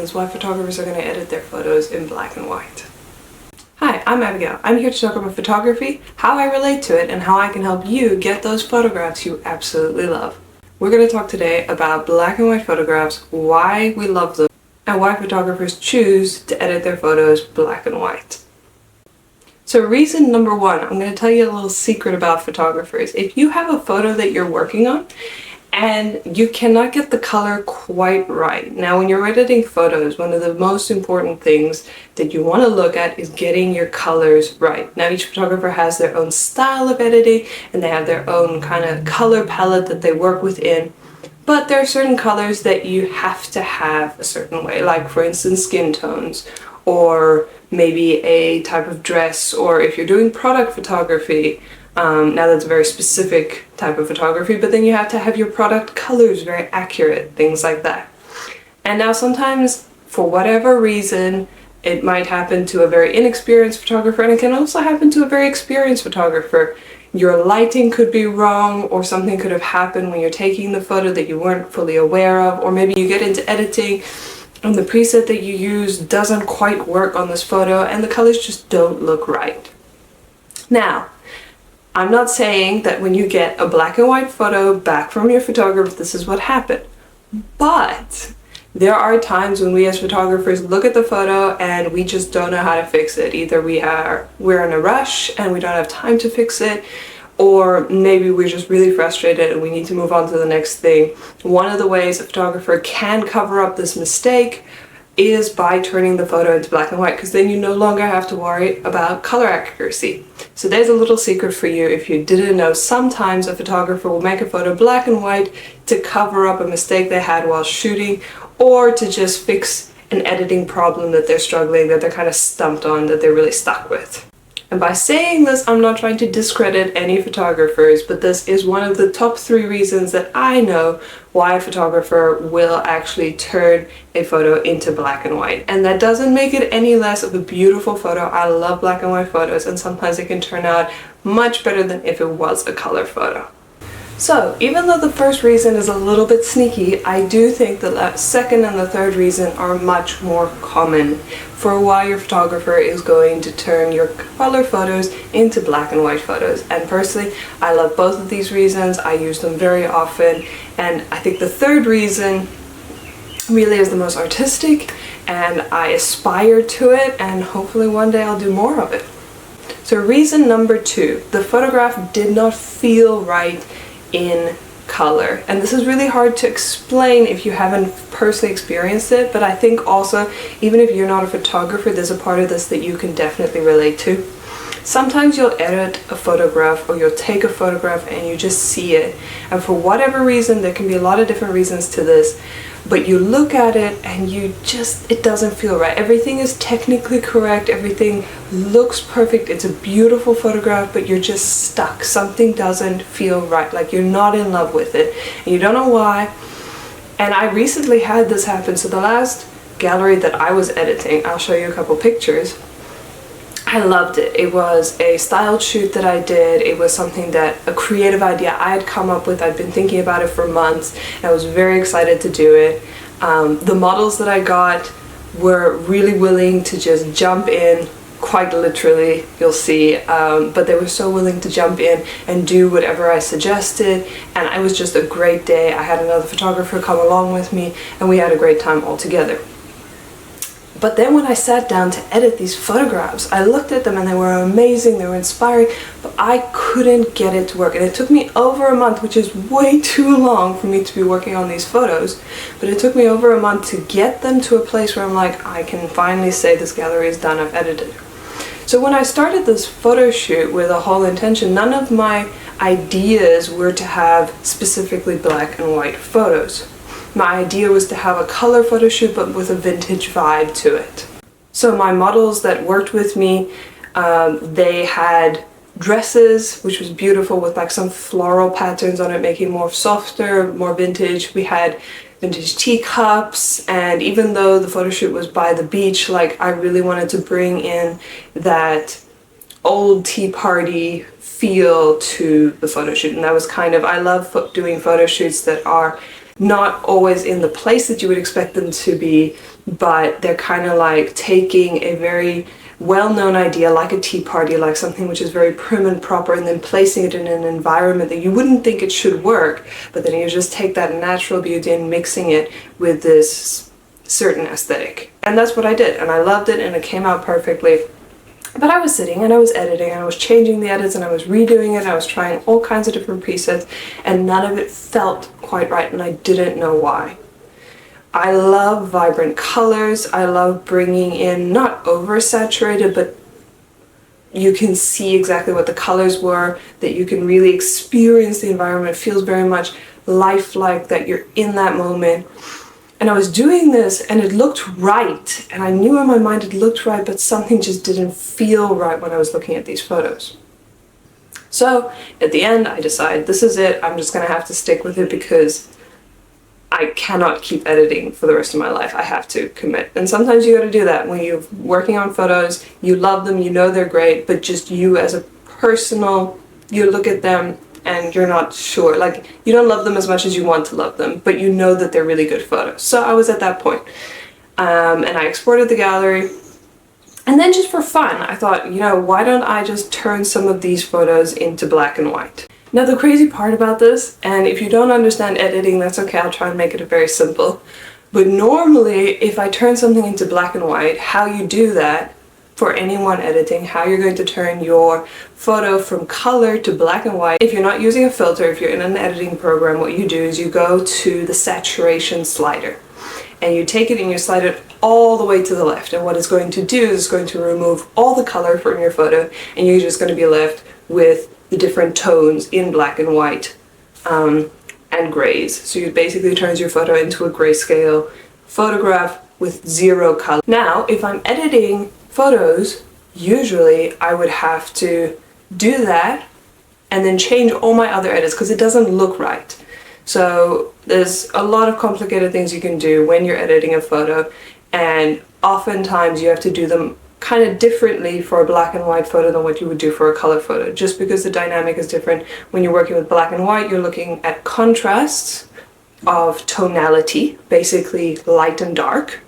reasons why photographers are going to edit their photos in black and white. Hi, I'm Abigail. I'm here to talk about photography, how I relate to it, and how I can help you get those photographs you absolutely love. We're going to talk today about black and white photographs, why we love them, and why photographers choose to edit their photos black and white. So reason number one, I'm going to tell you a little secret about photographers. If you have a photo that you're working on and you cannot get the color quite right. Now when you're editing photos, one of the most important things that you want to look at is getting your colors right. Now each photographer has their own style of editing and they have their own kind of color palette that they work within. But there are certain colors that you have to have a certain way, like for instance skin tones, or maybe a type of dress, or if you're doing product photography, now that's a very specific type of photography, but then you have to have your product colors very accurate, things like that. And now sometimes, for whatever reason, it might happen to a very inexperienced photographer, and it can also happen to a very experienced photographer. Your lighting could be wrong, or something could have happened when you're taking the photo that you weren't fully aware of, or maybe you get into editing and the preset that you use doesn't quite work on this photo and the colors just don't look right. Now, I'm not saying that when you get a black and white photo back from your photographer, this is what happened. But there are times when we as photographers look at the photo and we just don't know how to fix it. Either we're in a rush and we don't have time to fix it, or maybe we're just really frustrated and we need to move on to the next thing. One of the ways a photographer can cover up this mistake is by turning the photo into black and white, because then you no longer have to worry about color accuracy. So there's a little secret for you if you didn't know. Sometimes a photographer will make a photo black and white to cover up a mistake they had while shooting, or to just fix an editing problem that they're struggling, that they're kind of stumped on, that they're really stuck with. And by saying this, I'm not trying to discredit any photographers, but this is one of the top 3 reasons that I know why a photographer will actually turn a photo into black and white. And that doesn't make it any less of a beautiful photo. I love black and white photos, and sometimes it can turn out much better than if it was a color photo. So, even though the first reason is a little bit sneaky, I do think the second and the third reason are much more common for why your photographer is going to turn your color photos into black and white photos. And personally, I love both of these reasons. I use them very often. And I think the third reason really is the most artistic, and I aspire to it, and hopefully one day I'll do more of it. So reason number 2, the photograph did not feel right in color. And this is really hard to explain if you haven't personally experienced it, but I think also, even if you're not a photographer, there's a part of this that you can definitely relate to. Sometimes you'll edit a photograph, or you'll take a photograph and you just see it, and for whatever reason, there can be a lot of different reasons to this, but you look at it and it doesn't feel right. Everything is technically correct, everything looks perfect, it's a beautiful photograph, but you're just stuck. Something doesn't feel right, like you're not in love with it, and you don't know why. And I recently had this happen. So the last gallery that I was editing, I'll show you a couple pictures. I loved it. It was a styled shoot that I did. It was something that, a creative idea I had come up with. I'd been thinking about it for months, and I was very excited to do it. The models that I got were really willing to just jump in, quite literally, you'll see, but they were so willing to jump in and do whatever I suggested, and it was just a great day. I had another photographer come along with me, and we had a great time all together. But then when I sat down to edit these photographs, I looked at them and they were amazing, they were inspiring, but I couldn't get it to work. And it took me over a month, which is way too long for me to be working on these photos, but it took me over a month to get them to a place where I'm like, I can finally say this gallery is done, I've edited it. So when I started this photo shoot with a whole intention, none of my ideas were to have specifically black and white photos. My idea was to have a color photo shoot, but with a vintage vibe to it. So my models that worked with me, they had dresses, which was beautiful, with like some floral patterns on it, making it more softer, more vintage. We had vintage teacups, and even though the photo shoot was by the beach, like I really wanted to bring in that old tea party feel to the photo shoot. And that was kind of, I love doing photo shoots that are not always in the place that you would expect them to be, but they're kind of like taking a very well-known idea like a tea party, like something which is very prim and proper, and then placing it in an environment that you wouldn't think it should work, but then you just take that natural beauty and mixing it with this certain aesthetic. And that's what I did, and I loved it, and it came out perfectly. But I was sitting and I was editing and I was changing the edits and I was redoing it and I was trying all kinds of different presets, and none of it felt quite right, and I didn't know why. I love vibrant colors. I love bringing in, not oversaturated, but you can see exactly what the colors were, that you can really experience the environment. It feels very much lifelike, that you're in that moment. And I was doing this and it looked right, and I knew in my mind it looked right, but something just didn't feel right when I was looking at these photos. So at the end I decided, this is it, I'm just gonna have to stick with it because I cannot keep editing for the rest of my life. I have to commit. And sometimes you gotta do that when you're working on photos, you love them, you know they're great, but just you as a personal, you look at them and you're not sure. Like, you don't love them as much as you want to love them, but you know that they're really good photos. So I was at that point. And I exported the gallery. And then just for fun, I thought, you know, why don't I just turn some of these photos into black and white? Now the crazy part about this, and if you don't understand editing, that's okay, I'll try and make it very simple. But normally, if I turn something into black and white, how you do that for anyone editing, how you're going to turn your photo from color to black and white. If you're not using a filter, if you're in an editing program, what you do is you go to the saturation slider and you take it and you slide it all the way to the left. And what it's going to do is it's going to remove all the color from your photo, and you're just going to be left with the different tones in black and white and grays. So it basically turns your photo into a grayscale photograph with zero color. Now, if I'm editing photos, usually I would have to do that and then change all my other edits because it doesn't look right. So there's a lot of complicated things you can do when you're editing a photo, and oftentimes you have to do them kind of differently for a black and white photo than what you would do for a color photo, just because the dynamic is different. When you're working with black and white, you're looking at contrasts of tonality, basically light and dark.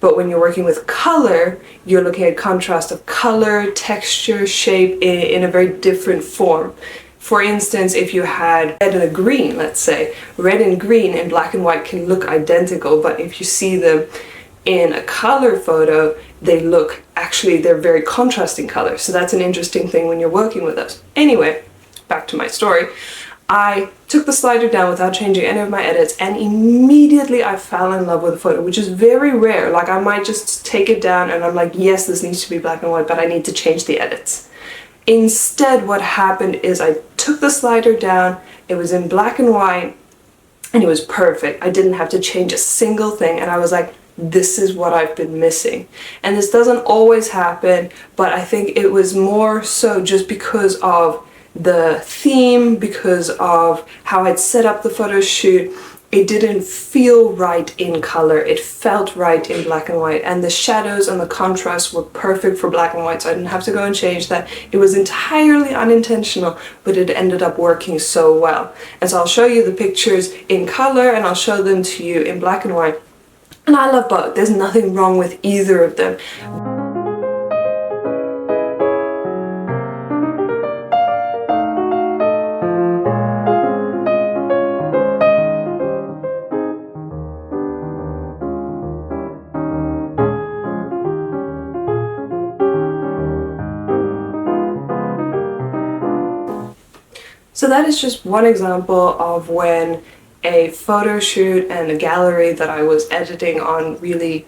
But when you're working with color, you're looking at contrast of color, texture, shape in a very different form. For instance, if you had red and a green, let's say, red and green in black and white can look identical, but if you see them in a color photo, they're very contrasting colors. So that's an interesting thing when you're working with us. Anyway, back to my story. I took the slider down without changing any of my edits, and immediately I fell in love with the photo, which is very rare. Like, I might just take it down and I'm like, yes, this needs to be black and white, but I need to change the edits. Instead, what happened is I took the slider down, it was in black and white, and it was perfect. I didn't have to change a single thing, and I was like, this is what I've been missing. And this doesn't always happen, but I think it was more so just because of the theme, because of how I'd set up the photo shoot. It didn't feel right in color, it felt right in black and white, and the shadows and the contrast were perfect for black and white, so I didn't have to go and change that. It was entirely unintentional, but it ended up working so well. And so I'll show you the pictures in color and I'll show them to you in black and white. And I love both, there's nothing wrong with either of them. So that is just one example of when a photo shoot and a gallery that I was editing on really,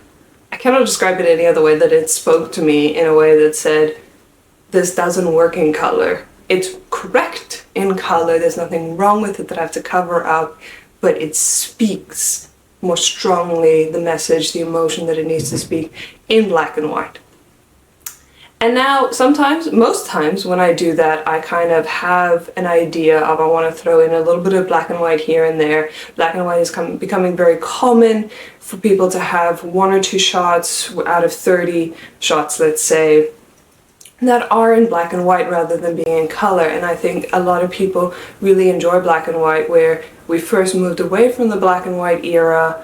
I cannot describe it any other way, that it spoke to me in a way that said, this doesn't work in color. It's correct in color, there's nothing wrong with it that I have to cover up, but it speaks more strongly the message, the emotion that it needs to speak in black and white. And now sometimes, most times when I do that, I kind of have an idea of, I want to throw in a little bit of black and white here and there. Black and white is becoming very common for people to have 1 or 2 shots out of 30 shots, let's say, that are in black and white rather than being in color. And I think a lot of people really enjoy black and white, where we first moved away from the black and white era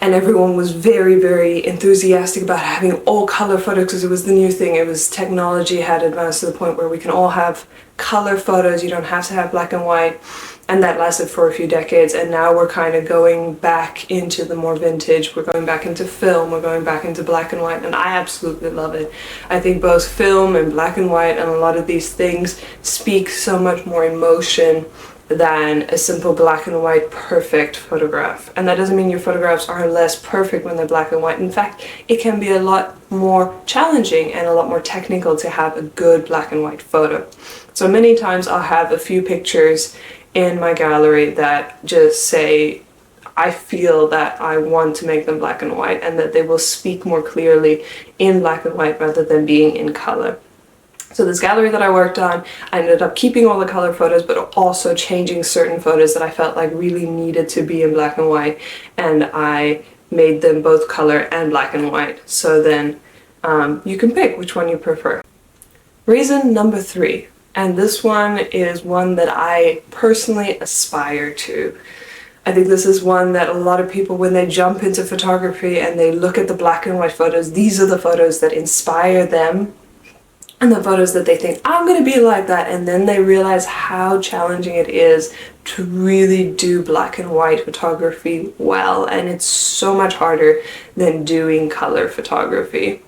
and everyone was very, very enthusiastic about having all color photos because it was the new thing. It was technology had advanced to the point where we can all have color photos. You don't have to have black and white, and that lasted for a few decades. And now we're kind of going back into the more vintage. We're going back into film. We're going back into black and white, and I absolutely love it. I think both film and black and white and a lot of these things speak so much more emotion than a simple black and white perfect photograph. And that doesn't mean your photographs are less perfect when they're black and white. In fact, it can be a lot more challenging and a lot more technical to have a good black and white photo. So many times I'll have a few pictures in my gallery that just say, I feel that I want to make them black and white, and that they will speak more clearly in black and white rather than being in color. So this gallery that I worked on, I ended up keeping all the color photos, but also changing certain photos that I felt like really needed to be in black and white, and I made them both color and black and white. So then you can pick which one you prefer. Reason number 3, and this one is one that I personally aspire to. I think this is one that a lot of people, when they jump into photography and they look at the black and white photos, these are the photos that inspire them, and the photos that they think, I'm gonna be like that, and then they realize how challenging it is to really do black and white photography well, and it's so much harder than doing color photography.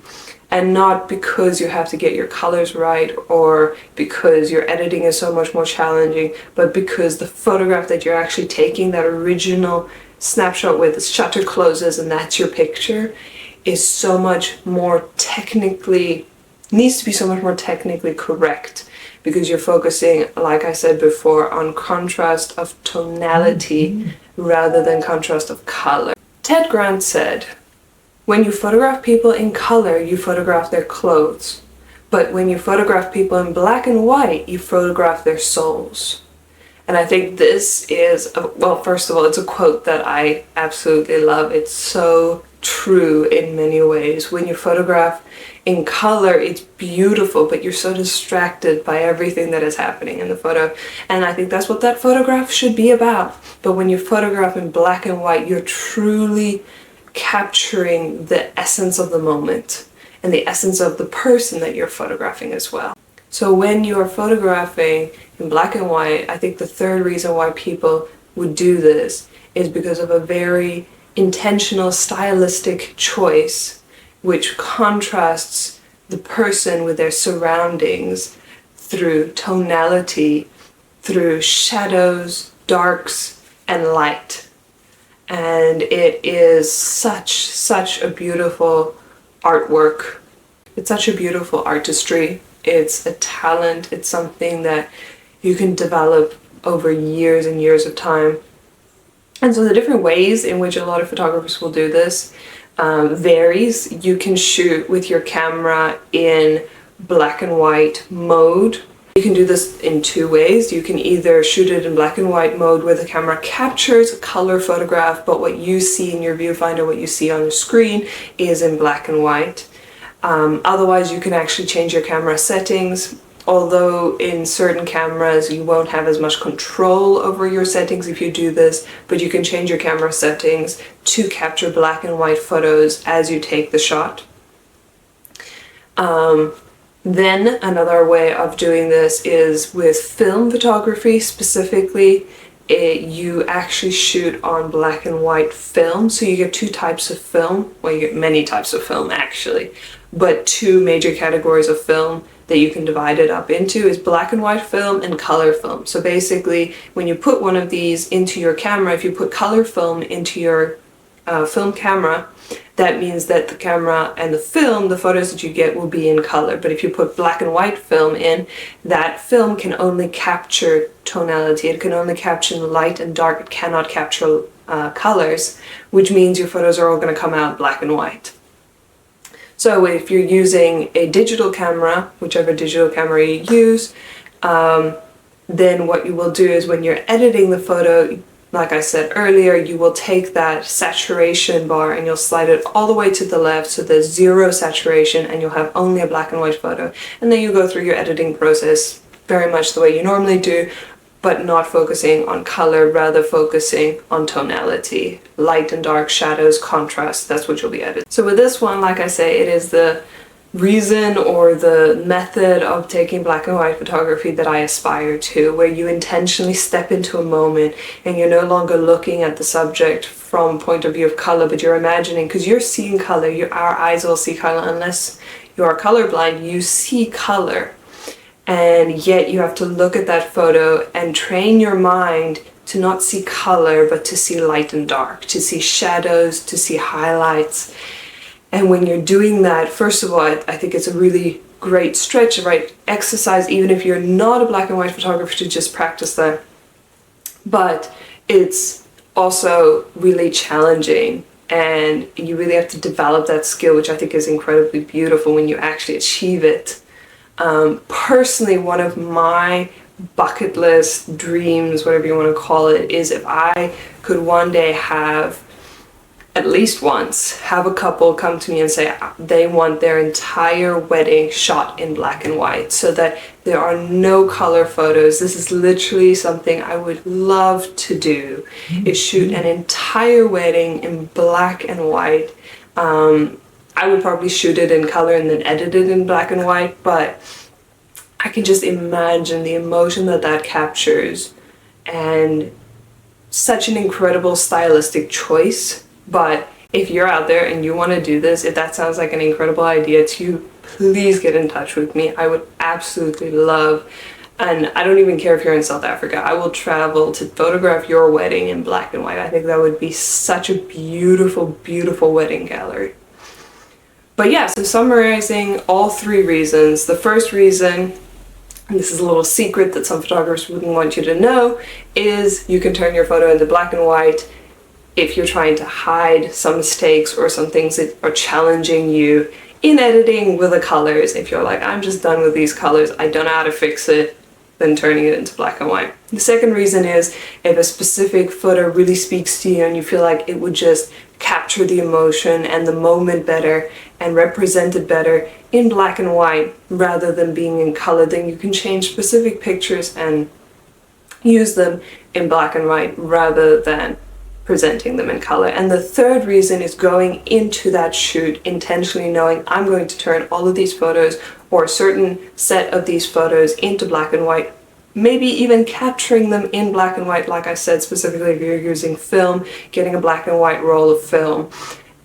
And not because you have to get your colors right or because your editing is so much more challenging, but because the photograph that you're actually taking, that original snapshot with the shutter closes and that's your picture, is so much more technically, needs to be so much more technically correct, because you're focusing, like I said before, on contrast of tonality rather than contrast of color. Ted Grant said, when you photograph people in color, you photograph their clothes. But when you photograph people in black and white, you photograph their souls. And I think this is, well, first of all, it's a quote that I absolutely love. It's so true in many ways. When you photograph in color, it's beautiful, but you're so distracted by everything that is happening in the photo. And I think that's what that photograph should be about. But when you photograph in black and white, you're truly capturing the essence of the moment and the essence of the person that you're photographing as well. So when you're photographing in black and white, I think the third reason why people would do this is because of a very intentional stylistic choice which contrasts the person with their surroundings through tonality, through shadows, darks, and light. And it is such a beautiful artwork. It's such a beautiful artistry. It's a talent. It's something that you can develop over years and years of time. And so the different ways in which a lot of photographers will do this varies. You can shoot with your camera in black and white mode. You can do this in 2 ways. You can either shoot it in black and white mode where the camera captures a color photograph, but what you see in your viewfinder, what you see on the screen, is in black and white. Otherwise, you can actually change your camera settings, although in certain cameras you won't have as much control over your settings if you do this, but you can change your camera settings to capture black and white photos as you take the shot. Then another way of doing this is with film photography specifically. You actually shoot on black and white film, so you get 2 types of film. Well, you get many types of film actually, but 2 major categories of film that you can divide it up into is black and white film and color film. So basically, when you put one of these into your camera, if you put color film into your film camera, that means that the camera and the film, the photos that you get, will be in color. But if you put black and white film in, that film can only capture tonality. It can only capture light and dark. It cannot capture colors, which means your photos are all going to come out black and white. So if you're using a digital camera, whichever digital camera you use, then what you will do is when you're editing the photo, like I said earlier, you will take that saturation bar and you'll slide it all the way to the left so there's 0 saturation and you'll have only a black and white photo. And then you go through your editing process very much the way you normally do but not focusing on color, rather focusing on tonality, light and dark, shadows, contrast. That's what you'll be editing. So with this one, like I say, it is the reason or the method of taking black and white photography that I aspire to, where you intentionally step into a moment and you're no longer looking at the subject from point of view of color, but you're imagining, because you're seeing color, our eyes will see color. Unless you are colorblind, you see color, and yet you have to look at that photo and train your mind to not see color, but to see light and dark, to see shadows, to see highlights. And when you're doing that, first of all, I think it's a really great stretch, right? Exercise, even if you're not a black and white photographer, to just practice that. But it's also really challenging, and you really have to develop that skill, which I think is incredibly beautiful when you actually achieve it. Personally, one of my bucket list dreams, whatever you want to call it, is if I could one day have, at least once, have a couple come to me and say they want their entire wedding shot in black and white, so that there are no color photos. This is literally something I would love to do, is shoot an entire wedding in black and white. I would probably shoot it in color and then edit it in black and white, but I can just imagine the emotion that that captures, and such an incredible stylistic choice. But if you're out there and you want to do this, if that sounds like an incredible idea to you, please get in touch with me. I would absolutely love, and I don't even care if you're in South Africa, I will travel to photograph your wedding in black and white. I think that would be such a beautiful, beautiful wedding gallery. But yeah, so summarizing all three reasons. The first reason, and this is a little secret that some photographers wouldn't want you to know, is you can turn your photo into black and white if you're trying to hide some mistakes or some things that are challenging you in editing with the colors. If you're like, I'm just done with these colors, I don't know how to fix it, then turning it into black and white. The second reason is if a specific photo really speaks to you and you feel like it would just capture the emotion and the moment better and represent it better in black and white rather than being in color, then you can change specific pictures and use them in black and white rather than presenting them in color. And the third reason is going into that shoot intentionally knowing I'm going to turn all of these photos or a certain set of these photos into black and white, maybe even capturing them in black and white, like I said, specifically if you're using film, getting a black and white roll of film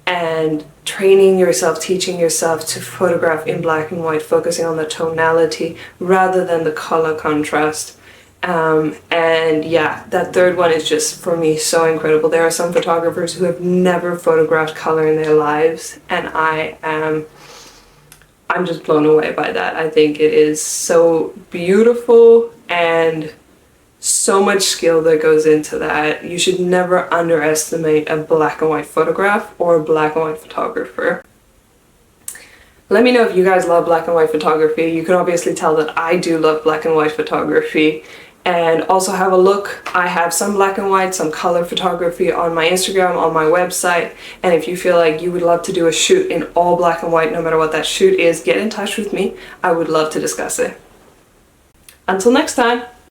and training yourself, teaching yourself to photograph in black and white, focusing on the tonality rather than the color contrast. And yeah, that third one is just, for me, so incredible. There are some photographers who have never photographed color in their lives, and I'm just blown away by that. I think it is so beautiful and so much skill that goes into that. You should never underestimate a black and white photograph or a black and white photographer. Let me know if you guys love black and white photography. You can obviously tell that I do love black and white photography. And also have a look. I have some black and white, some color photography on my Instagram, on my website. And if you feel like you would love to do a shoot in all black and white, no matter what that shoot is, get in touch with me. I would love to discuss it. Until next time.